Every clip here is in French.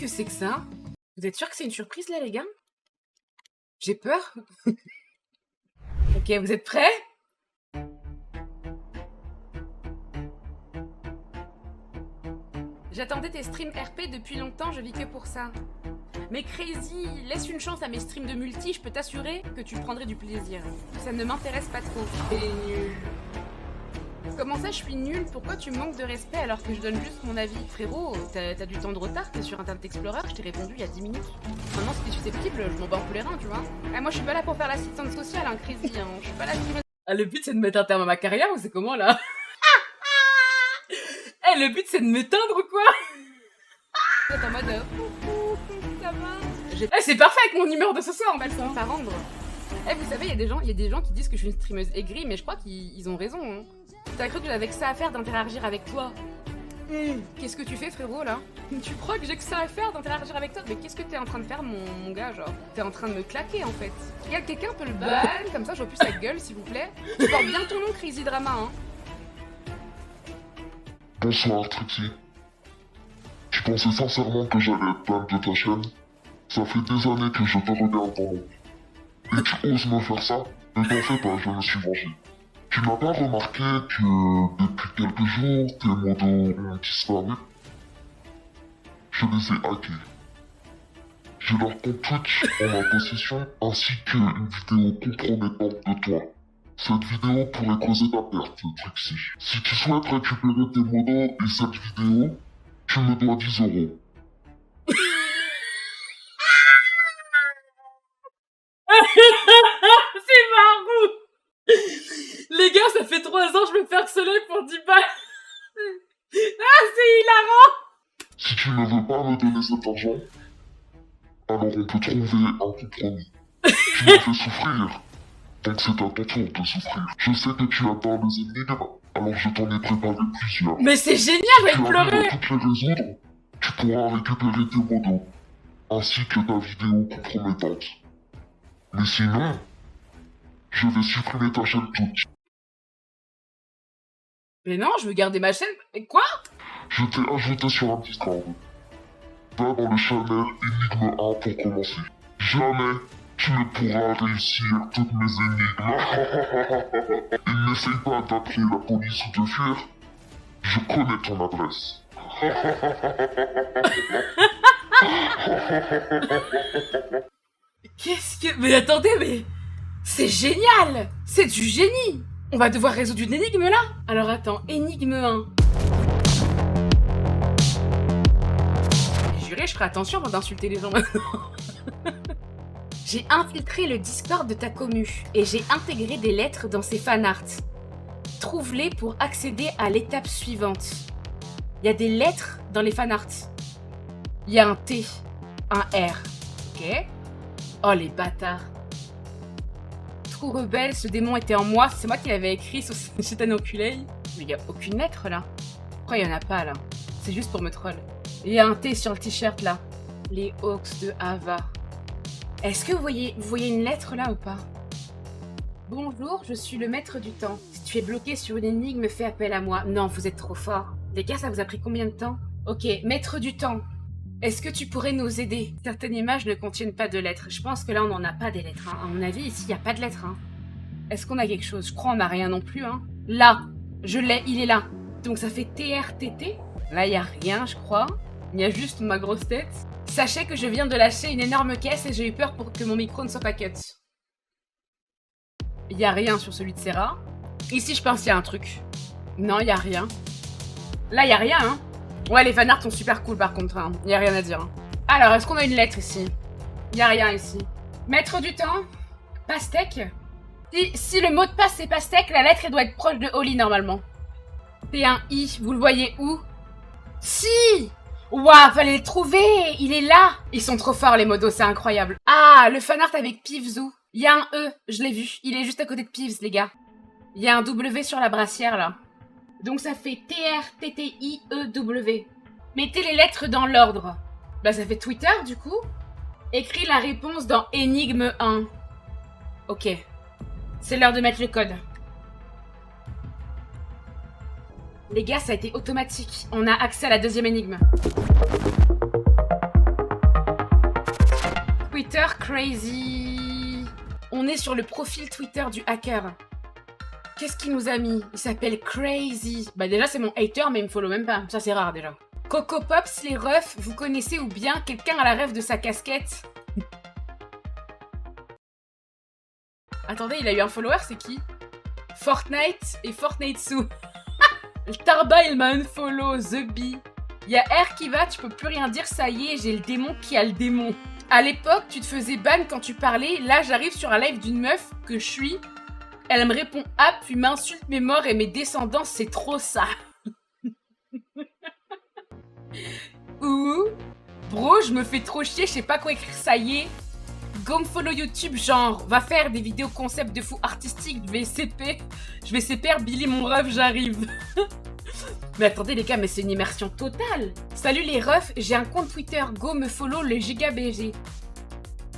que c'est que ça? Vous êtes sûr que c'est une surprise là, les gars? J'ai peur. Ok, vous êtes prêts? J'attendais tes streams RP depuis longtemps, je vis que pour ça. Mais Crazy, laisse une chance à mes streams de multi, je peux t'assurer que tu prendrais du plaisir. Ça ne m'intéresse pas trop. T'es nul. Comment ça, je suis nulle? Pourquoi tu manques de respect alors que je donne juste mon avis? Frérot, t'as du temps de retard, t'es sur Internet Explorer, je t'ai répondu il y a 10 minutes. Maintenant, si t'es susceptible, je m'en bats un peu les reins, tu vois. Ah, moi, je suis pas là pour faire l'assistante sociale, hein, Crazy, hein. Je suis pas là pour... Ah, le but, c'est de mettre un terme à ma carrière ou c'est comment, là? Eh, le but, c'est de m'éteindre ou quoi? Vous êtes en mode... ça va? Eh, c'est parfait avec mon humeur de ce soir, on va le faire pas rendre. Eh, vous savez, il y a des gens qui disent que je suis une streameuse aigrie, mais je crois qu'ils ont raison, hein. T'as cru que j'avais que ça à faire d'interagir avec toi? Qu'est-ce que tu fais, frérot, là? Tu crois que j'ai que ça à faire d'interagir avec toi? Mais qu'est-ce que t'es en train de faire, mon gars, genre? T'es en train de me claquer, en fait. Regarde, quelqu'un peut le ban, comme ça, je vois plus sa gueule, s'il vous plaît. Tu portes bien ton nom, Crazy Drama, hein. Bonsoir, Trixie. Tu pensais sincèrement que j'allais être ban de ta chaîne? Ça fait des années que je te regarde en haut. Et tu oses me faire ça? Ne t'en fais pas, je me suis vengé. Tu n'as pas remarqué que depuis quelques jours, tes modos ont disparu? Je les ai hackés. J'ai leur compte Twitch en ma possession, ainsi qu'une vidéo compromettante de toi. Cette vidéo pourrait causer ta perte, Trixie. Si tu souhaites récupérer tes modos et cette vidéo, tu me dois 10 euros. C'est marrant. Les gars, ça fait 3 ans je me fais harceler pour 10 balles. Ah, c'est hilarant. Si tu ne veux pas me donner cet argent, alors on peut trouver un compromis. Tu m'as fait souffrir, donc c'est à ton tour de souffrir. Je sais que tu adores les énigmes, alors je t'en ai préparé plusieurs. Mais c'est génial, je vais Tu pleurer. arrives à toutes les résoudre, tu pourras récupérer tes modos, ainsi que ta vidéo compromettante. Mais sinon, je vais supprimer ta chaîne Twitch. Mais non, je veux garder ma chaîne. Mais quoi? Je t'ai ajouté sur un Discord. Va dans le channel Énigme 1 pour commencer. Jamais tu ne pourras réussir toutes mes énigmes. Et n'essaye pas d'appeler la police ou de fuir. Je connais ton adresse. Qu'est-ce que... Mais attendez, mais... C'est génial. C'est du génie. On va devoir résoudre une énigme, là. Alors attends, énigme 1. Juré, je ferai attention avant d'insulter les gens maintenant. J'ai infiltré le Discord de ta commu et j'ai intégré des lettres dans ses fanarts. Trouve-les pour accéder à l'étape suivante. Il y a des lettres dans les fanarts. Il y a un T, un R. Ok. Oh les bâtards. Trop rebelle, ce démon était en moi. C'est moi qui l'avais écrit sur cet enculé. Mais il n'y a aucune lettre là. Pourquoi il n'y en a pas là? C'est juste pour me troll. Il y a un T sur le t-shirt là. Les Hawks de Ava. Est-ce que vous voyez une lettre là ou pas? Bonjour, je suis le maître du temps. Si tu es bloqué sur une énigme, fais appel à moi. Non, vous êtes trop fort. Les gars, ça vous a pris combien de temps? Ok, maître du temps. Est-ce que tu pourrais nous aider? Certaines images ne contiennent pas de lettres. Je pense que là, on n'en a pas des lettres. Hein. À mon avis, ici, il n'y a pas de lettres. Hein. Est-ce qu'on a quelque chose? Je crois qu'on n'a rien non plus. Hein. Là, je l'ai, il est là. Donc ça fait TRTT. Là, il n'y a rien, je crois. Il y a juste ma grosse tête. Sachez que je viens de lâcher une énorme caisse et j'ai eu peur pour que mon micro ne soit pas cut. Il n'y a rien sur celui de Serra. Ici, je pense qu'il y a un truc. Non, il n'y a rien. Là, il n'y a rien, hein. Ouais, les fanarts sont super cool par contre, hein. Y a rien à dire. Hein. Alors, est-ce qu'on a une lettre ici? Y a rien ici. Maître du temps? Pastèque? Si le mot de passe c'est pastèque, la lettre elle doit être proche de Oli normalement. P1I, vous le voyez où? Si! Waouh, fallait le trouver! Il est là! Ils sont trop forts les modos, c'est incroyable. Ah, le fanart avec Pivzou. Y a un E, je l'ai vu. Il est juste à côté de Pivz, les gars. Y a un W sur la brassière là. Donc ça fait TRTTIEW. Mettez les lettres dans l'ordre. Bah ça fait Twitter du coup. Écris la réponse dans énigme 1. Ok. C'est l'heure de mettre le code. Les gars, ça a été automatique. On a accès à la deuxième énigme. Twitter crazy. On est sur le profil Twitter du hacker. Qu'est-ce qu'il nous a mis? Il s'appelle Crazy. Bah déjà c'est mon hater mais il me follow même pas. Ça c'est rare déjà. Coco Pops, les refs, vous connaissez ou bien quelqu'un à la rêve de sa casquette? Attendez, il a eu un follower, c'est qui? Fortnite et Fortnite sous. Le Tarba il m'a unfollow, The Bee. Y'a R qui va, tu peux plus rien dire, ça y est, j'ai le démon qui a le démon. À l'époque, tu te faisais ban quand tu parlais, là j'arrive sur un live d'une meuf que je suis. Elle me répond ah, puis m'insulte mes morts et mes descendants, c'est trop ça. Ouh, bro, je me fais trop chier, je sais pas quoi écrire, ça y est. Go me follow YouTube, genre, va faire des vidéos concept de fou artistique, je vais CPR Billy mon ref, j'arrive. Mais attendez les gars, mais c'est une immersion totale. Salut les refs, j'ai un compte Twitter, go me follow le giga BG.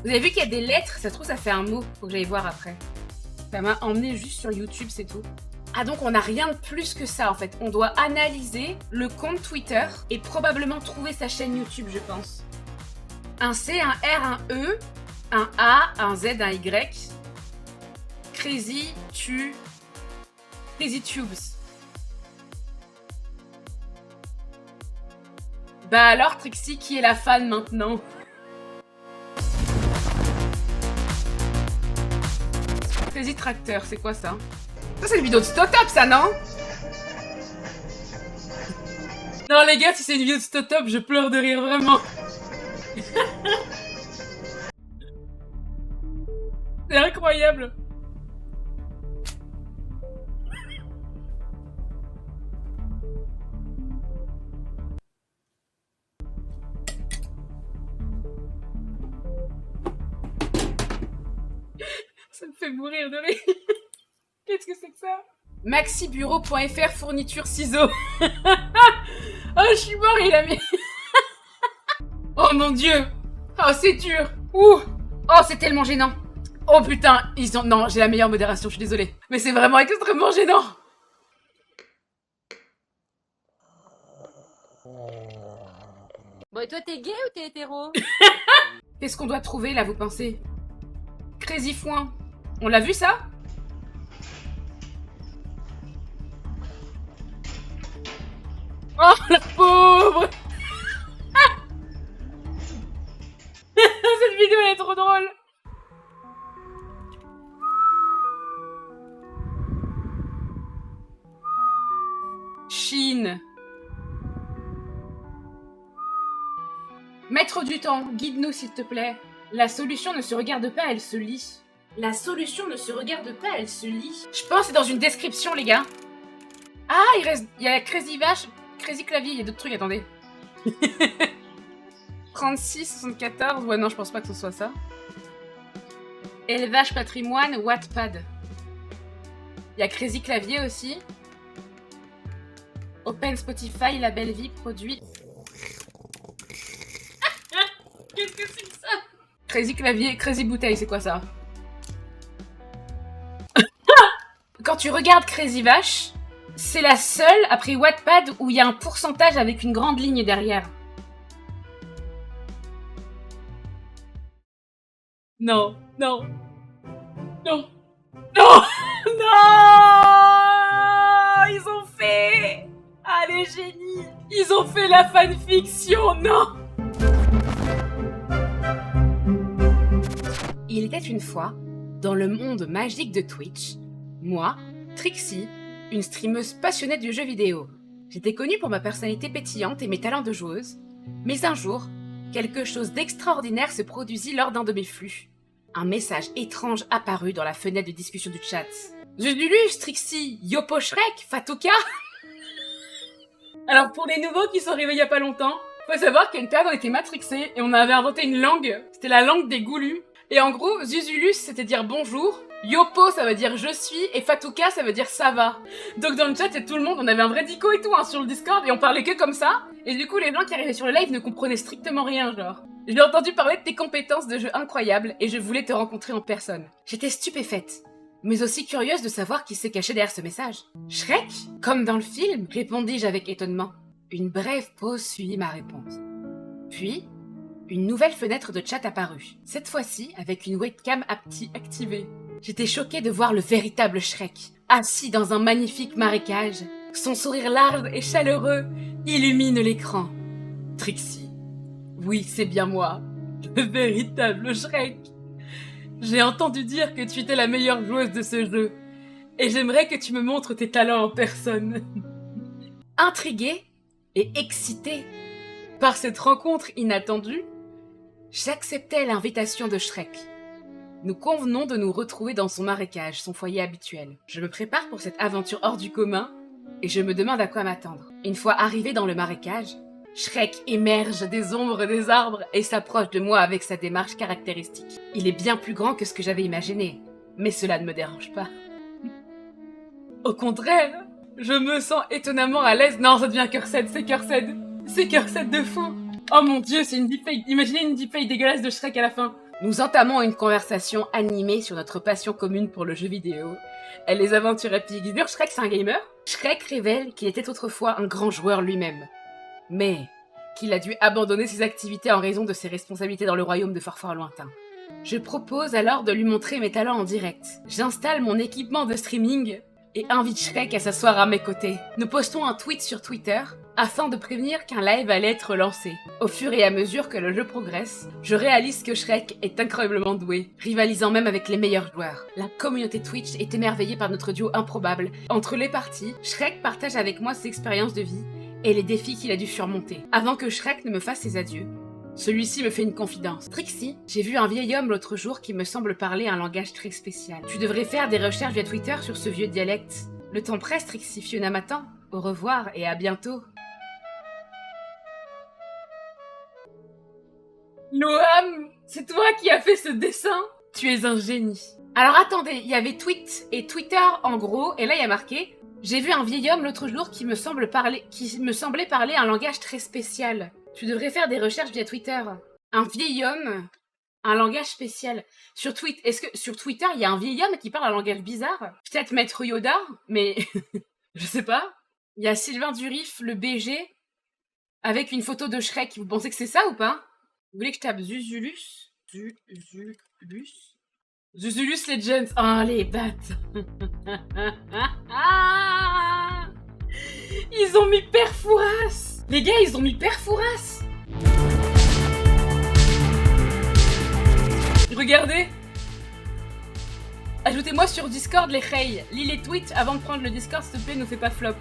Vous avez vu qu'il y a des lettres, ça se trouve ça fait un mot, faut que j'aille voir après. Ça m'a emmené juste sur YouTube, c'est tout. Ah donc on n'a rien de plus que ça en fait. On doit analyser le compte Twitter et probablement trouver sa chaîne YouTube, je pense. Un C, un R, un E, un A, un Z, un Y. Crazy Tubes. Bah alors Trixie, qui est la fan maintenant? Crazy Tracteur, c'est quoi ça? Ça c'est une vidéo de Stotop ça, non? Non les gars, si c'est une vidéo de Stotop, je pleure de rire vraiment. C'est incroyable. Ça me fait mourir de rire. Qu'est-ce que c'est que ça? Maxibureau.fr fourniture ciseaux. Oh, je suis mort, il a mis... Oh mon dieu. Oh, c'est dur. Ouh. Oh, c'est tellement gênant. Oh putain, ils ont... Non, j'ai la meilleure modération, je suis désolée. Mais c'est vraiment extrêmement gênant. Bon, et toi, t'es gay ou t'es hétéro? Qu'est-ce qu'on doit trouver, là, vous pensez? Crazy Foin. On l'a vu, ça? Oh, la pauvre. Cette vidéo, elle est trop drôle. Chine. Maître du temps, guide-nous s'il te plaît. La solution ne se regarde pas, elle se lit. La solution ne se regarde pas, elle se lit. Je pense que c'est dans une description, les gars. Ah, il y a Crazy Vache, Crazy Clavier, il y a d'autres trucs, attendez. 36, 74, ouais non, je pense pas que ce soit ça. Élevage patrimoine, Wattpad. Il y a Crazy Clavier aussi. Open Spotify, La Belle Vie, produit. Qu'est-ce que c'est que ça? Crazy Clavier, Crazy Bouteille, c'est quoi ça? Quand tu regardes Crazy Vache, c'est la seule, après Wattpad, où il y a un pourcentage avec une grande ligne derrière. Non, non, non, non, non! Ils ont fait... Ah, les génies! Ils ont fait la fanfiction, non! Il était une fois, dans le monde magique de Twitch, moi, Trixie, une streameuse passionnée du jeu vidéo. J'étais connue pour ma personnalité pétillante et mes talents de joueuse, mais un jour, quelque chose d'extraordinaire se produisit lors d'un de mes flux. Un message étrange apparut dans la fenêtre de discussion du chat. Zuzulus, Trixie, Yopo Shrek, Fatouka. Alors pour les nouveaux qui sont arrivés il y a pas longtemps, faut savoir qu'à une période on était matrixés et on avait inventé une langue, c'était la langue des goulus. Et en gros, Zuzulus c'était dire bonjour, Yopo ça veut dire je suis, et Fatouka ça veut dire ça va. Donc dans le chat et tout le monde, on avait un vrai dico et tout hein, sur le Discord et on parlait que comme ça. Et du coup les gens qui arrivaient sur le live ne comprenaient strictement rien genre. J'ai entendu parler de tes compétences de jeu incroyables et je voulais te rencontrer en personne. J'étais stupéfaite, mais aussi curieuse de savoir qui s'est caché derrière ce message. Shrek? Comme dans le film, répondis-je avec étonnement. Une brève pause suivit ma réponse. Puis, Une nouvelle fenêtre de chat apparut, cette fois-ci avec une webcam activée. J'étais choquée de voir le véritable Shrek, assis dans un magnifique marécage. Son sourire large et chaleureux illumine l'écran. Trixie, oui, c'est bien moi, le véritable Shrek. J'ai entendu dire que tu étais la meilleure joueuse de ce jeu, et j'aimerais que tu me montres tes talents en personne. Intriguée et excitée par cette rencontre inattendue, j'acceptais l'invitation de Shrek. Nous convenons de nous retrouver dans son marécage, son foyer habituel. Je me prépare pour cette aventure hors du commun, et je me demande à quoi m'attendre. Une fois arrivé dans le marécage, Shrek émerge des ombres des arbres et s'approche de moi avec sa démarche caractéristique. Il est bien plus grand que ce que j'avais imaginé, mais cela ne me dérange pas. Au contraire, je me sens étonnamment à l'aise. Non, ça devient Cursed, c'est Cursed. C'est Cursed de fou. Oh mon dieu, c'est une deepfake. Imaginez une deepfake dégueulasse de Shrek à la fin. Nous entamons une conversation animée sur notre passion commune pour le jeu vidéo et les aventures épiques. Dur, Shrek, c'est un gamer. Shrek révèle qu'il était autrefois un grand joueur lui-même, mais qu'il a dû abandonner ses activités en raison de ses responsabilités dans le royaume de fort lointain. Je propose alors de lui montrer mes talents en direct. J'installe mon équipement de streaming et invite Shrek à s'asseoir à mes côtés. Nous postons un tweet sur Twitter afin de prévenir qu'un live allait être lancé. Au fur et à mesure que le jeu progresse, je réalise que Shrek est incroyablement doué, rivalisant même avec les meilleurs joueurs. La communauté Twitch est émerveillée par notre duo improbable. Entre les parties, Shrek partage avec moi ses expériences de vie et les défis qu'il a dû surmonter. Avant que Shrek ne me fasse ses adieux, celui-ci me fait une confidence. Trixie, j'ai vu un vieil homme l'autre jour qui me semble parler un langage très spécial. Tu devrais faire des recherches via Twitter sur ce vieux dialecte. Le temps presse, Trixie. Fiona m'attend. Au revoir et à bientôt. Noam, c'est toi qui as fait ce dessin? Tu es un génie. Alors attendez, il y avait tweet et Twitter en gros, et là il y a marqué « J'ai vu un vieil homme l'autre jour qui me semblait parler un langage très spécial. Tu devrais faire des recherches via Twitter. » Un vieil homme, un langage spécial. Est-ce que sur Twitter, il y a un vieil homme qui parle un langage bizarre? Peut-être Maître Yoda, mais je sais pas. Il y a Sylvain Durif, le BG, avec une photo de Shrek. Vous pensez que c'est ça ou pas? Vous voulez que je tape Zuzulus? Zuzulus Legends. Oh, les battes. Ils ont mis Perfouras. Les gars, ils ont mis Perfouras. Regardez. Ajoutez-moi sur Discord les Hey. Lis les tweets avant de prendre le Discord, s'il te plaît, nous fais pas flop.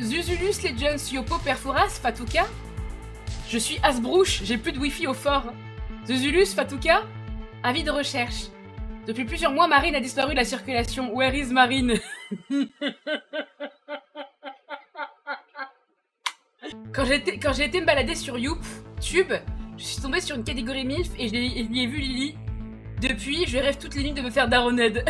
Zuzulus Legends, Yopo Perfouras, Fatouka. Je suis Asbrouche, j'ai plus de wifi au fort. Zuzulus, Fatouka, avis de recherche. Depuis plusieurs mois, Marine a disparu de la circulation. Where is Marine? Quand j'ai été me balader sur YouTube, je suis tombée sur une catégorie MILF et je lui ai vu Lily. Depuis, je rêve toutes les nuits de me faire daroned.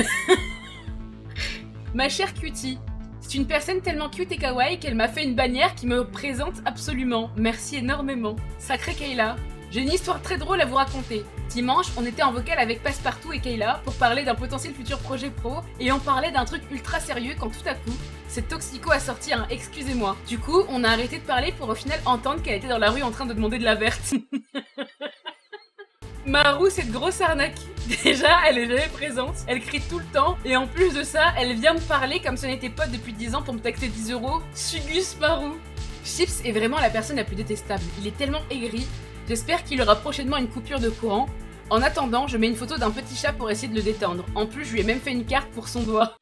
Ma chère Cutie, c'est une personne tellement cute et kawaii qu'elle m'a fait une bannière qui me présente absolument. Merci énormément. Sacrée Kayla. J'ai une histoire très drôle à vous raconter. Dimanche, on était en vocal avec Passepartout et Kayla pour parler d'un potentiel futur projet pro et on parlait d'un truc ultra sérieux quand tout à coup, cette toxico a sorti un « excusez-moi ». Du coup, on a arrêté de parler pour au final entendre qu'elle était dans la rue en train de demander de la verte. Marou, cette grosse arnaque. Déjà, elle est jamais présente, elle crie tout le temps, et en plus de ça, elle vient me parler comme si on était potes depuis 10 ans pour me taxer 10 €. Sugus Marou. Chips est vraiment la personne la plus détestable. Il est tellement aigri. J'espère qu'il aura prochainement une coupure de courant. En attendant, je mets une photo d'un petit chat pour essayer de le détendre. En plus, je lui ai même fait une carte pour son doigt.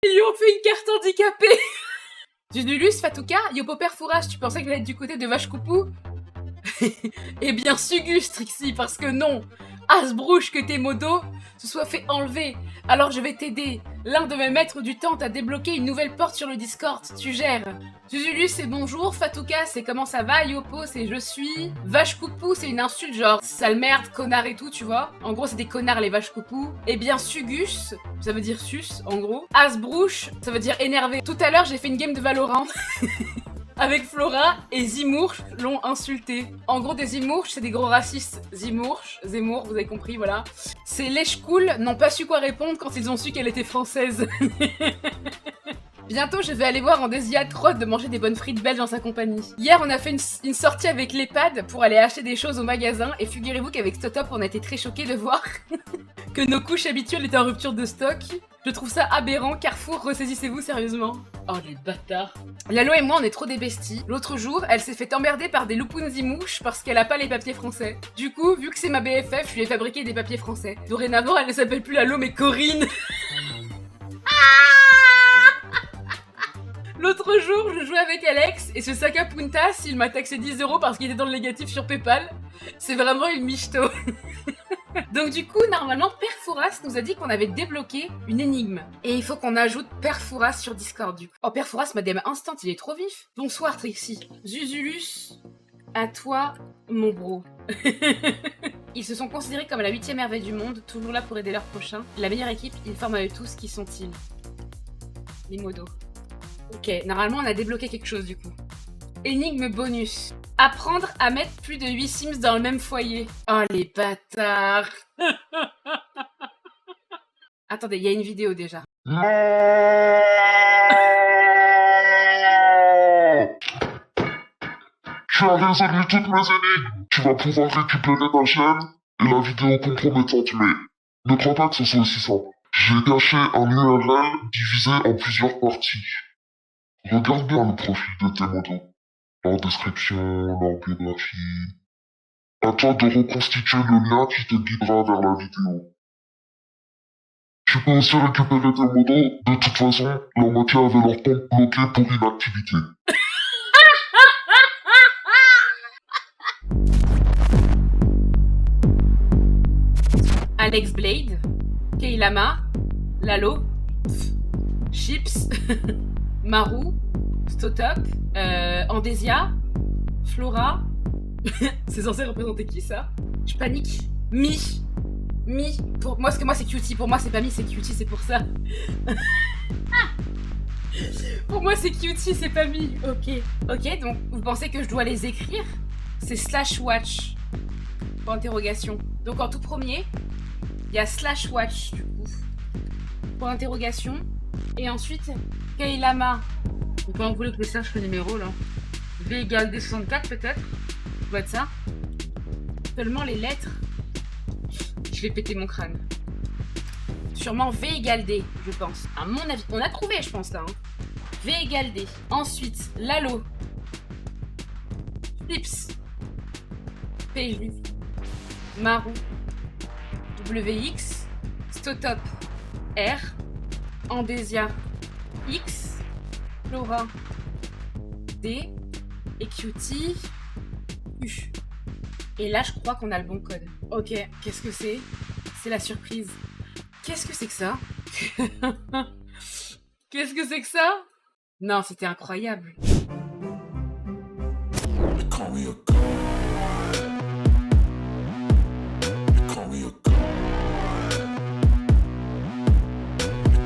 Ils lui ont fait une carte handicapée. Zudulus, Fatouka, Yopo Perfouras, tu pensais que j'allais être du côté de Vache Coupou? Eh bien, Sugus, Trixie, parce que non, Asbrouche, que tes modos se soient fait enlever. Alors je vais t'aider. L'un de mes maîtres du temps t'a débloqué une nouvelle porte sur le Discord, tu gères. Zuzulus, c'est bonjour. Fatouka, c'est comment ça va. Yopo, c'est je suis. Vache Coupou, c'est une insulte genre sale merde, connard et tout, tu vois. En gros, c'est des connards les vaches Coupou. Eh bien, Sugus, ça veut dire sus, en gros. Asbrouche, ça veut dire énervé. Tout à l'heure, j'ai fait une game de Valorant. Avec Flora et Zimourch l'ont insulté. En gros, des Zimourch, c'est des gros racistes. Zemmour, vous avez compris, voilà. Ces lèche-cool n'ont pas su quoi répondre quand ils ont su qu'elle était française. Bientôt, je vais aller voir en Désillade trop hâte de manger des bonnes frites belges en sa compagnie. Hier, on a fait une sortie avec l'EHPAD pour aller acheter des choses au magasin et figurez-vous qu'avec Stotop, on a été très choqués de voir que nos couches habituelles étaient en rupture de stock. Je trouve ça aberrant. Carrefour, ressaisissez-vous sérieusement. Oh les bâtards. Lalo et moi, on est trop des besties. L'autre jour, elle s'est fait emmerder par des loupounzi mouches parce qu'elle a pas les papiers français. Du coup, vu que c'est ma BFF, je lui ai fabriqué des papiers français. Dorénavant, elle ne s'appelle plus Lalo mais Corinne. L'autre jour, je jouais avec Alex et ce Saka Puntas, il m'a taxé 10 € parce qu'il était dans le négatif sur PayPal. C'est vraiment une michto. Donc du coup, normalement, Perfouras nous a dit qu'on avait débloqué une énigme. Et il faut qu'on ajoute Perfouras sur Discord du coup. Oh, Perfouras m'a DM instant, il est trop vif. Bonsoir Trixie. Zuzulus, à toi, mon bro. Ils se sont considérés comme la 8e merveille du monde, toujours là pour aider leurs prochains. La meilleure équipe, ils forment avec tous, qui sont-ils? Les modos. Ok, normalement on a débloqué quelque chose du coup. Énigme bonus. Apprendre à mettre plus de 8 Sims dans le même foyer. Oh les bâtards. Attendez, il y a une vidéo déjà. Non. Tu as résolu toutes mes énigmes. Tu vas pouvoir récupérer ta chaîne et la vidéo compromettante, mais ne crois pas que ce soit aussi simple. J'ai caché un URL divisé en plusieurs parties. Regarde bien le profil de tes modos. Leur description, leur biographie. À toi de reconstituer le lien qui te guidera vers la vidéo. Tu peux aussi récupérer tes modos. De toute façon, la moitié avait leur compte bloqué pour inactivité. Alex Blade, Keilama, Lalo, Chips, Maru, Stotop, Andesia, Flora. C'est censé représenter qui ça? Je panique. Mi. Pour moi, parce que moi c'est Cutie. Pour moi c'est pas Mi, c'est Cutie, c'est pour ça. Pour moi c'est Cutie, c'est pas Mi. Ok, donc vous pensez que je dois les écrire? C'est /watch. Pour interrogation. Donc en tout premier, il y a /watch du coup. Pour interrogation. Et ensuite, Keilama. Pourquoi on voulait que je sache le numéro là? V égale D64 peut-être? Ça doit être ça. Seulement les lettres. Je vais péter mon crâne. Sûrement V égale D, je pense. À mon avis. On a trouvé, je pense là. Hein. V égale D. Ensuite, Lalo. Flips. PJ. Maru. WX. Stotop. R. Andesia. X. Flora. D. Et Cutie. U. Et là, je crois qu'on a le bon code. Ok, qu'est-ce que c'est? C'est la surprise. Qu'est-ce que c'est que ça? Qu'est-ce que c'est que ça? Non, c'était incroyable. Call me a